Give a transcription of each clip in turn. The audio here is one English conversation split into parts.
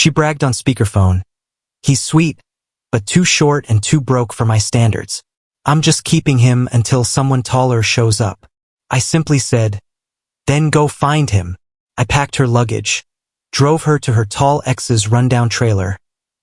She bragged on speakerphone. He's sweet, but too short and too broke for my standards. I'm just keeping him until someone taller shows up. I simply said, then go find him. I packed her luggage, drove her to her tall ex's rundown trailer,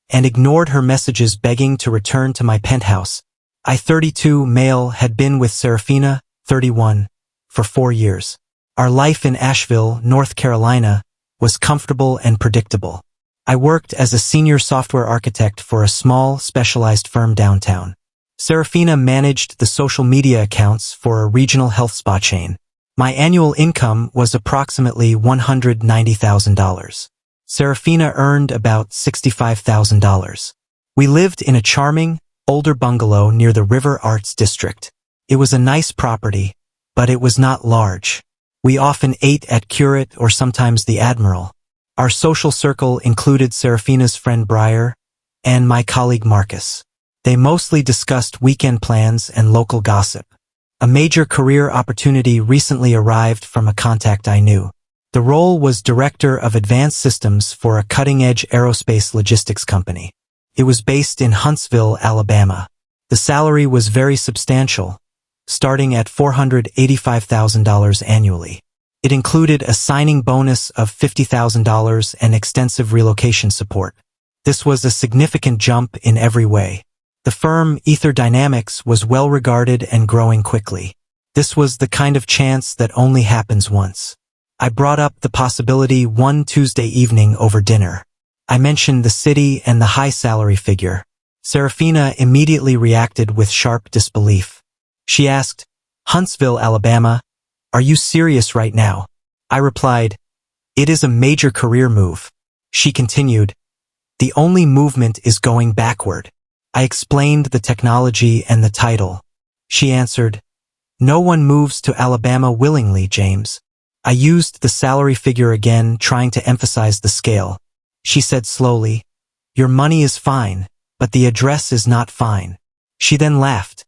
and ignored her messages begging to return to my penthouse. I, 32, male, had been with Serafina, 31, for 4 years. Our life in Asheville, North Carolina, was comfortable and predictable. I worked as a senior software architect for a small, specialized firm downtown. Serafina managed the social media accounts for a regional health spa chain. My annual income was approximately $190,000. Serafina earned about $65,000. We lived in a charming, older bungalow near the River Arts District. It was a nice property, but it was not large. We often ate at Curate or sometimes the Admiral. Our social circle included Serafina's friend Briar and my colleague Marcus. They mostly discussed weekend plans and local gossip. A major career opportunity recently arrived from a contact I knew. The role was Director of Advanced Systems for a cutting-edge aerospace logistics company. It was based in Huntsville, Alabama. The salary was very substantial, starting at $485,000 annually. It included a signing bonus of $50,000 and extensive relocation support. This was a significant jump in every way. The firm, Ether Dynamics, was well regarded and growing quickly. This was the kind of chance that only happens once. I brought up the possibility one Tuesday evening over dinner. I mentioned the city and the high salary figure. Serafina immediately reacted with sharp disbelief. She asked, "Huntsville, Alabama? Are you serious right now?" I replied, "It is a major career move." She continued, "The only movement is going backward." I explained the technology and the title. She answered, "No one moves to Alabama willingly, James." I used the salary figure again, trying to emphasize the scale. She said slowly, "Your money is fine, but the address is not fine." She then laughed,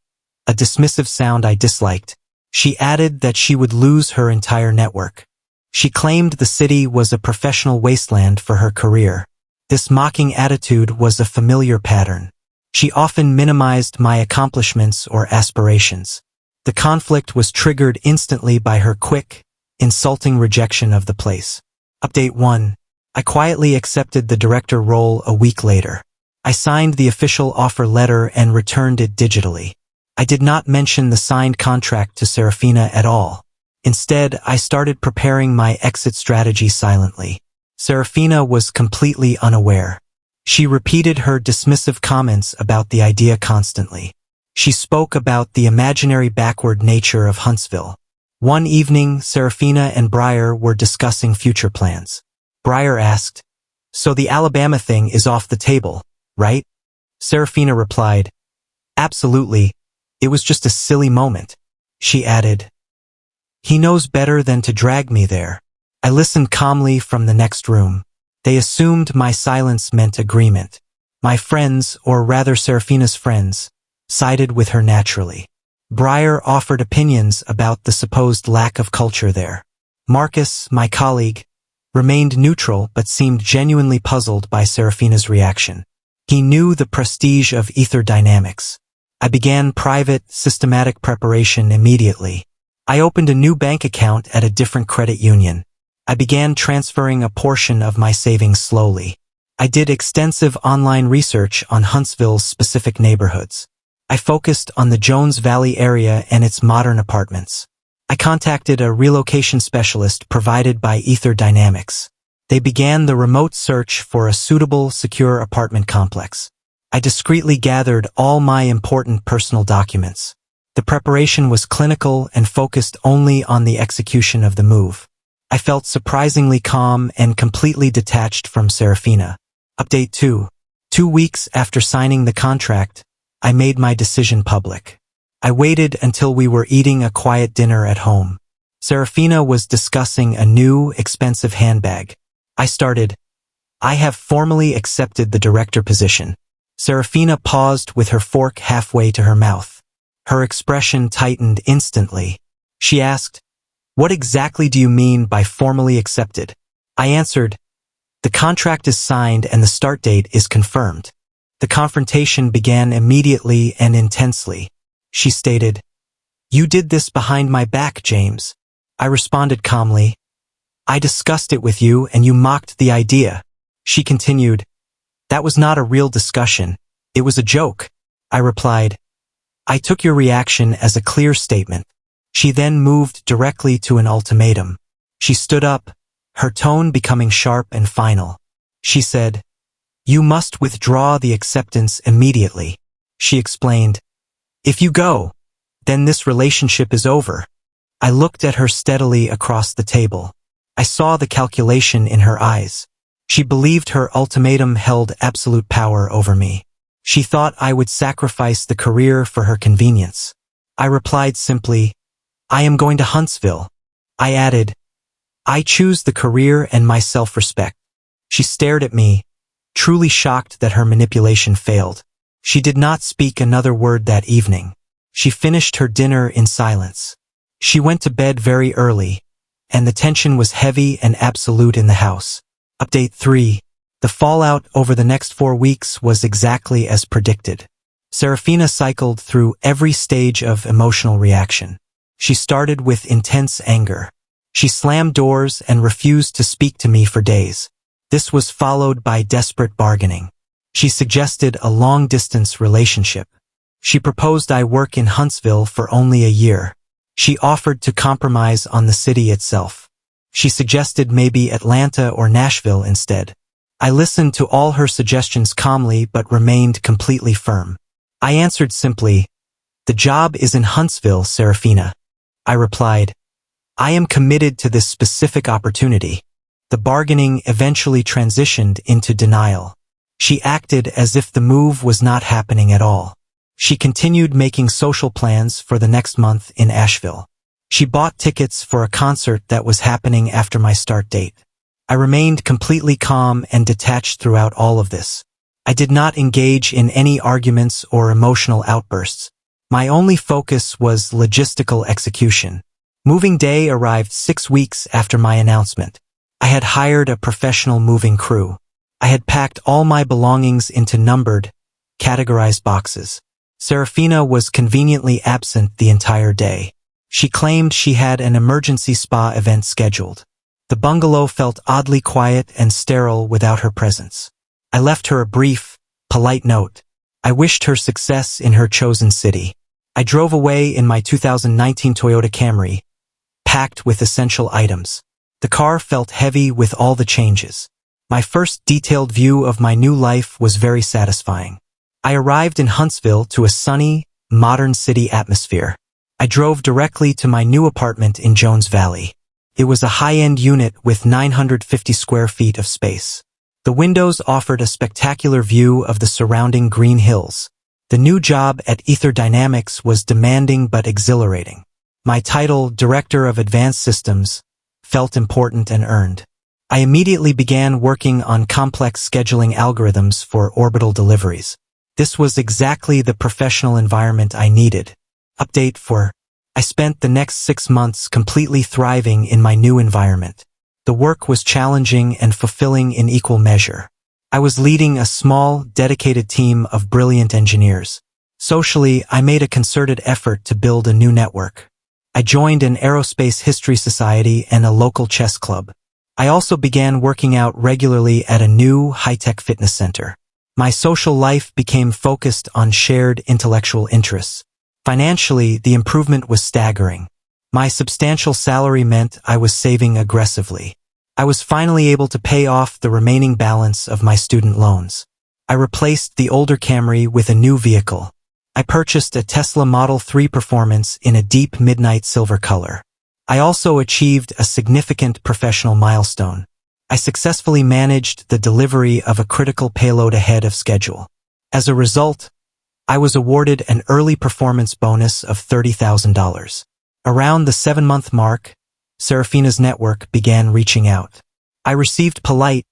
a dismissive sound I disliked. She added that she would lose her entire network. She claimed the city was a professional wasteland for her career. This mocking attitude was a familiar pattern. She often minimized my accomplishments or aspirations. The conflict was triggered instantly by her quick, insulting rejection of the place. Update 1. I quietly accepted the director role a week later. I signed the official offer letter and returned it digitally. I did not mention the signed contract to Serafina at all. Instead, I started preparing my exit strategy silently. Serafina was completely unaware. She repeated her dismissive comments about the idea constantly. She spoke about the imaginary backward nature of Huntsville. One evening, Serafina and Briar were discussing future plans. Briar asked, "So the Alabama thing is off the table, right?" Serafina replied, "Absolutely. It was just a silly moment." She added, "He knows better than to drag me there." I listened calmly from the next room. They assumed my silence meant agreement. My friends, or rather Serafina's friends, sided with her naturally. Briar offered opinions about the supposed lack of culture there. Marcus, my colleague, remained neutral but seemed genuinely puzzled by Serafina's reaction. He knew the prestige of Ether Dynamics. I began private, systematic preparation immediately. I opened a new bank account at a different credit union. I began transferring a portion of my savings slowly. I did extensive online research on Huntsville's specific neighborhoods. I focused on the Jones Valley area and its modern apartments. I contacted a relocation specialist provided by Ether Dynamics. They began the remote search for a suitable, secure apartment complex. I discreetly gathered all my important personal documents. The preparation was clinical and focused only on the execution of the move. I felt surprisingly calm and completely detached from Serafina. Update 2. 2 weeks after signing the contract, I made my decision public. I waited until we were eating a quiet dinner at home. Serafina was discussing a new, expensive handbag. I started, "I have formally accepted the director position." Serafina paused with her fork halfway to her mouth. Her expression tightened instantly. She asked, "What exactly do you mean by formally accepted?" I answered, The contract is signed and the start date is confirmed. The confrontation began immediately and intensely. She stated, "You did this behind my back, James." I responded calmly, "I discussed it with you and you mocked the idea." She continued, "That was not a real discussion. It was a joke." I replied, "I took your reaction as a clear statement." She then moved directly to an ultimatum. She stood up, her tone becoming sharp and final. She said, "You must withdraw the acceptance immediately." She explained, "If you go, then this relationship is over." I looked at her steadily across the table. I saw the calculation in her eyes. She believed her ultimatum held absolute power over me. She thought I would sacrifice the career for her convenience. I replied simply, "I am going to Huntsville." I added, "I choose the career and my self-respect." She stared at me, truly shocked that her manipulation failed. She did not speak another word that evening. She finished her dinner in silence. She went to bed very early, and the tension was heavy and absolute in the house. Update 3. The fallout over the next 4 weeks was exactly as predicted. Serafina cycled through every stage of emotional reaction. She started with intense anger. She slammed doors and refused to speak to me for days. This was followed by desperate bargaining. She suggested a long-distance relationship. She proposed I work in Huntsville for only a year. She offered to compromise on the city itself. She suggested maybe Atlanta or Nashville instead. I listened to all her suggestions calmly but remained completely firm. I answered simply, "The job is in Huntsville, Serafina." I replied, "I am committed to this specific opportunity." The bargaining eventually transitioned into denial. She acted as if the move was not happening at all. She continued making social plans for the next month in Asheville. She bought tickets for a concert that was happening after my start date. I remained completely calm and detached throughout all of this. I did not engage in any arguments or emotional outbursts. My only focus was logistical execution. Moving day arrived 6 weeks after my announcement. I had hired a professional moving crew. I had packed all my belongings into numbered, categorized boxes. Serafina was conveniently absent the entire day. She claimed she had an emergency spa event scheduled. The bungalow felt oddly quiet and sterile without her presence. I left her a brief, polite note. I wished her success in her chosen city. I drove away in my 2019 Toyota Camry, packed with essential items. The car felt heavy with all the changes. My first detailed view of my new life was very satisfying. I arrived in Huntsville to a sunny, modern city atmosphere. I drove directly to my new apartment in Jones Valley. It was a high-end unit with 950 square feet of space. The windows offered a spectacular view of the surrounding green hills. The new job at Ether Dynamics was demanding but exhilarating. My title, Director of Advanced Systems, felt important and earned. I immediately began working on complex scheduling algorithms for orbital deliveries. This was exactly the professional environment I needed. Update 4. I spent the next 6 months completely thriving in my new environment. The work was challenging and fulfilling in equal measure. I was leading a small, dedicated team of brilliant engineers. Socially, I made a concerted effort to build a new network. I joined an aerospace history society and a local chess club. I also began working out regularly at a new, high-tech fitness center. My social life became focused on shared intellectual interests. Financially, the improvement was staggering. My substantial salary meant I was saving aggressively. I was finally able to pay off the remaining balance of my student loans. I replaced the older Camry with a new vehicle. I purchased a Tesla Model 3 Performance in a deep midnight silver color. I also achieved a significant professional milestone. I successfully managed the delivery of a critical payload ahead of schedule. As a result, I was awarded an early performance bonus of $30,000. Around the 7-month mark, Serafina's network began reaching out. I received polite,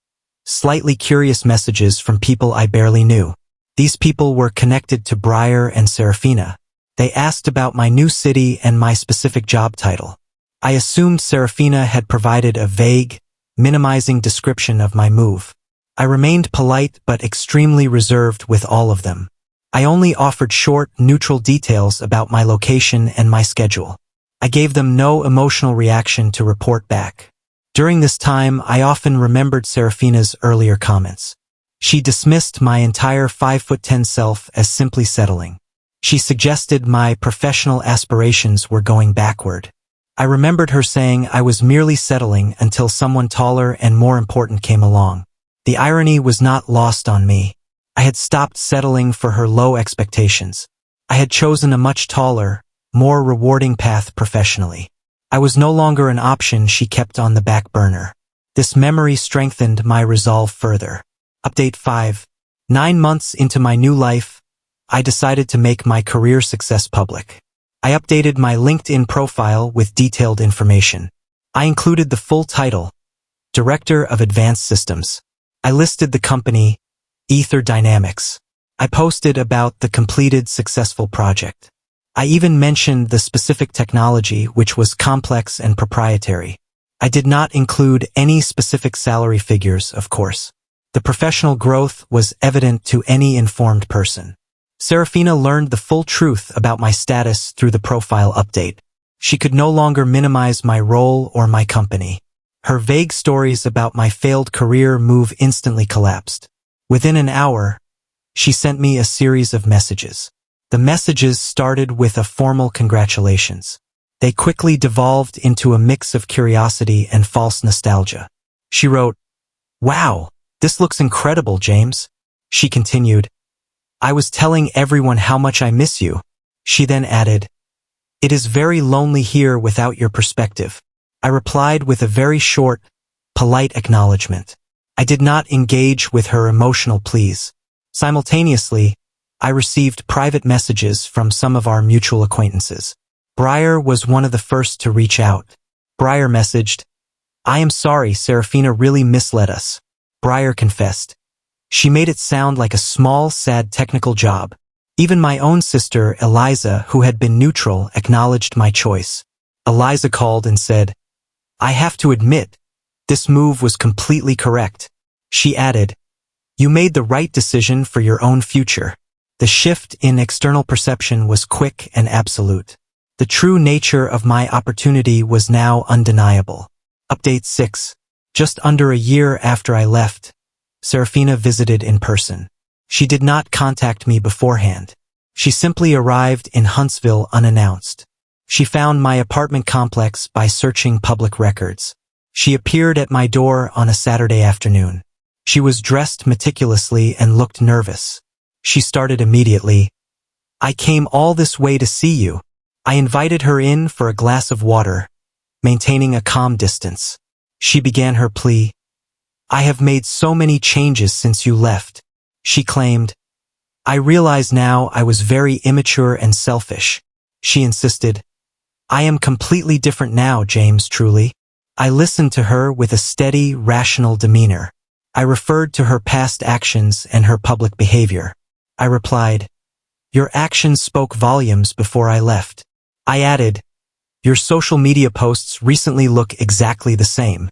slightly curious messages from people I barely knew. These people were connected to Briar and Serafina. They asked about my new city and my specific job title. I assumed Serafina had provided a vague, minimizing description of my move. I remained polite but extremely reserved with all of them. I only offered short, neutral details about my location and my schedule. I gave them no emotional reaction to report back. During this time, I often remembered Serafina's earlier comments. She dismissed my entire 5'10" self as simply settling. She suggested my professional aspirations were going backward. I remembered her saying I was merely settling until someone taller and more important came along. The irony was not lost on me. I had stopped settling for her low expectations. I had chosen a much taller, more rewarding path professionally. I was no longer an option she kept on the back burner. This memory strengthened my resolve further. Update 5. 9 months into my new life, I decided to make my career success public. I updated my LinkedIn profile with detailed information. I included the full title, Director of Advanced Systems. I listed the company, Ether Dynamics. I posted about the completed successful project. I even mentioned the specific technology, which was complex and proprietary. I did not include any specific salary figures, of course. The professional growth was evident to any informed person. Serafina learned the full truth about my status through the profile update. She could no longer minimize my role or my company. Her vague stories about my failed career move instantly collapsed. Within an hour, she sent me a series of messages. The messages started with a formal congratulations. They quickly devolved into a mix of curiosity and false nostalgia. She wrote, "Wow, this looks incredible, James." She continued, "I was telling everyone how much I miss you." She then added, "It is very lonely here without your perspective." I replied with a very short, polite acknowledgement. I did not engage with her emotional pleas. Simultaneously, I received private messages from some of our mutual acquaintances. Breyer was one of the first to reach out. Breyer messaged, "I am sorry, Serafina really misled us." Breyer confessed, "She made it sound like a small, sad technical job." Even my own sister, Eliza, who had been neutral, acknowledged my choice. Eliza called and said, "I have to admit, this move was completely correct." She added, "You made the right decision for your own future." The shift in external perception was quick and absolute. The true nature of my opportunity was now undeniable. Update 6. Just under a year after I left, Serafina visited in person. She did not contact me beforehand. She simply arrived in Huntsville unannounced. She found my apartment complex by searching public records. She appeared at my door on a Saturday afternoon. She was dressed meticulously and looked nervous. She started immediately, "I came all this way to see you." I invited her in for a glass of water, maintaining a calm distance. She began her plea, "I have made so many changes since you left." She claimed, "I realize now I was very immature and selfish." She insisted, "I am completely different now, James, truly." I listened to her with a steady, rational demeanor. I referred to her past actions and her public behavior. I replied, "Your actions spoke volumes before I left." I added, "Your social media posts recently look exactly the same."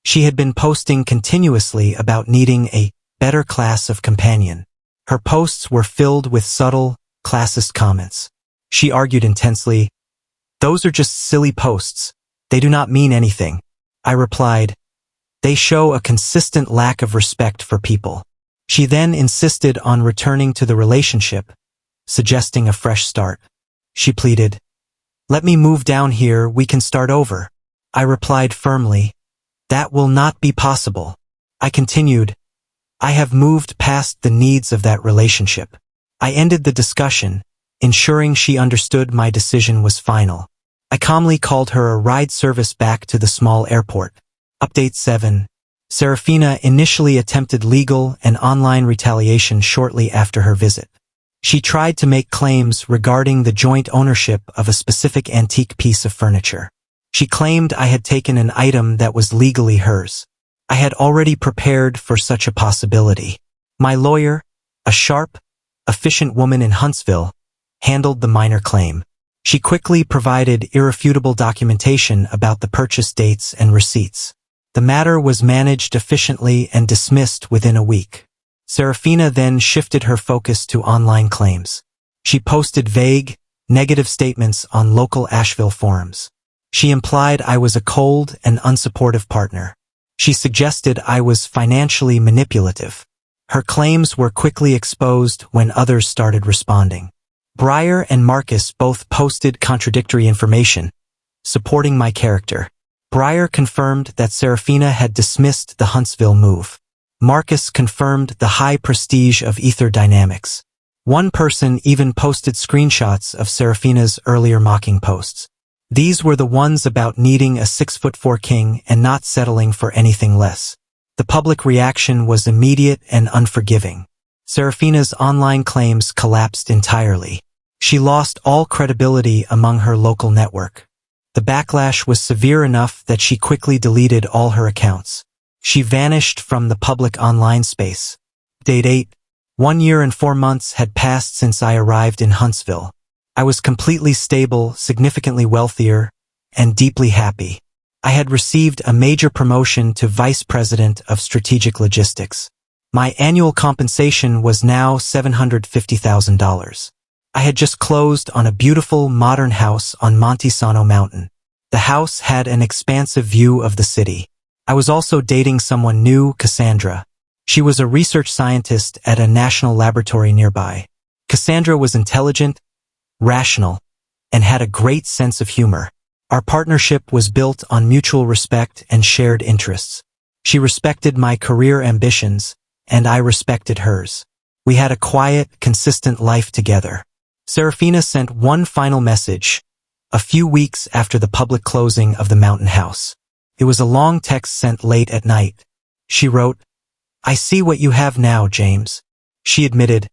She had been posting continuously about needing a better class of companion. Her posts were filled with subtle, classist comments. She argued intensely, "Those are just silly posts. They do not mean anything." I replied, "They show a consistent lack of respect for people." She then insisted on returning to the relationship, suggesting a fresh start. She pleaded, "Let me move down here, we can start over." I replied firmly, "That will not be possible." I continued, "I have moved past the needs of that relationship." I ended the discussion, ensuring she understood my decision was final. I calmly called her a ride service back to the small airport. Update 7. Serafina initially attempted legal and online retaliation shortly after her visit. She tried to make claims regarding the joint ownership of a specific antique piece of furniture. She claimed I had taken an item that was legally hers. I had already prepared for such a possibility. My lawyer, a sharp, efficient woman in Huntsville, handled the minor claim. She quickly provided irrefutable documentation about the purchase dates and receipts. The matter was managed efficiently and dismissed within a week. Serafina then shifted her focus to online claims. She posted vague, negative statements on local Asheville forums. She implied I was a cold and unsupportive partner. She suggested I was financially manipulative. Her claims were quickly exposed when others started responding. Breyer and Marcus both posted contradictory information, supporting my character. Breyer confirmed that Serafina had dismissed the Huntsville move. Marcus confirmed the high prestige of Ether Dynamics. One person even posted screenshots of Serafina's earlier mocking posts. These were the ones about needing a 6'4" king and not settling for anything less. The public reaction was immediate and unforgiving. Serafina's online claims collapsed entirely. She lost all credibility among her local network. The backlash was severe enough that she quickly deleted all her accounts. She vanished from the public online space. Date 8. 1 year and 4 months had passed since I arrived in Huntsville. I was completely stable, significantly wealthier, and deeply happy. I had received a major promotion to Vice President of Strategic Logistics. My annual compensation was now $750,000. I had just closed on a beautiful modern house on Monte Sano Mountain. The house had an expansive view of the city. I was also dating someone new, Cassandra. She was a research scientist at a national laboratory nearby. Cassandra was intelligent, rational, and had a great sense of humor. Our partnership was built on mutual respect and shared interests. She respected my career ambitions, and I respected hers. We had a quiet, consistent life together. Serafina sent one final message, a few weeks after the public closing of the mountain house. It was a long text sent late at night. She wrote, "I see what you have now, James." She admitted,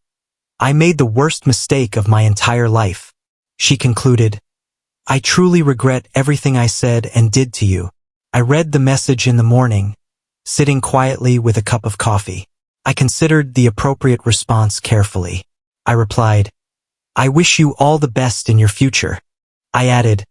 "I made the worst mistake of my entire life." She concluded, "I truly regret everything I said and did to you." I read the message in the morning, sitting quietly with a cup of coffee. I considered the appropriate response carefully. I replied, "I wish you all the best in your future." I added,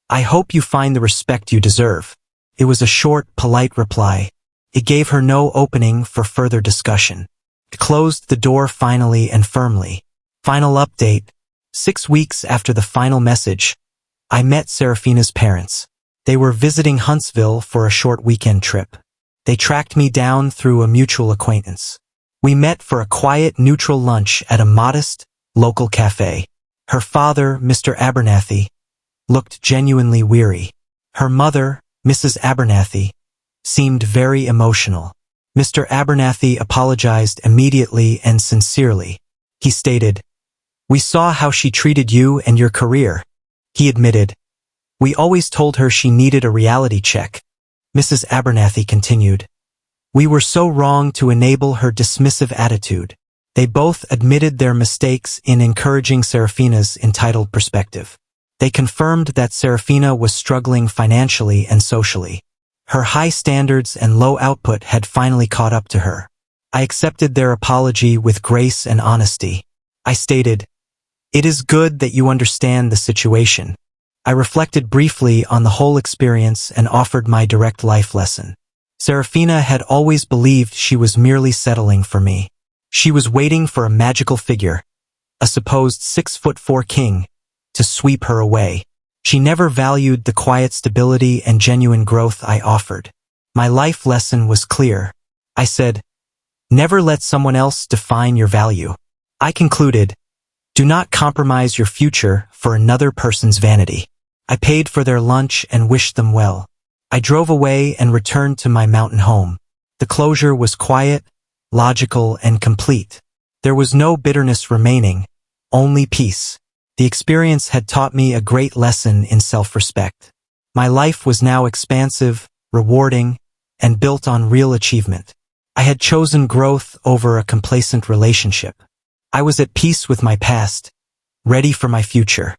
"I hope you find the respect you deserve." It was a short, polite reply. It gave her no opening for further discussion. It closed the door finally and firmly. Final update. 6 weeks after the final message, I met Serafina's parents. They were visiting Huntsville for a short weekend trip. They tracked me down through a mutual acquaintance. We met for a quiet, neutral lunch at a modest, local cafe. Her father, Mr. Abernathy, looked genuinely weary. Her mother, Mrs. Abernathy, seemed very emotional. Mr. Abernathy apologized immediately and sincerely. He stated, "We saw how she treated you and your career." He admitted, "We always told her she needed a reality check." Mrs. Abernathy continued, "We were so wrong to enable her dismissive attitude." They both admitted their mistakes in encouraging Serafina's entitled perspective. They confirmed that Serafina was struggling financially and socially. Her high standards and low output had finally caught up to her. I accepted their apology with grace and honesty. I stated, "It is good that you understand the situation." I reflected briefly on the whole experience and offered my direct life lesson. Serafina had always believed she was merely settling for me. She was waiting for a magical figure, a supposed 6'4" king, to sweep her away. She never valued the quiet stability and genuine growth I offered. My life lesson was clear. I said, "Never let someone else define your value." I concluded, "Do not compromise your future for another person's vanity." I paid for their lunch and wished them well. I drove away and returned to my mountain home. The closure was quiet, logical, and complete. There was no bitterness remaining, only peace. The experience had taught me a great lesson in self-respect. My life was now expansive, rewarding, and built on real achievement. I had chosen growth over a complacent relationship. I was at peace with my past, ready for my future.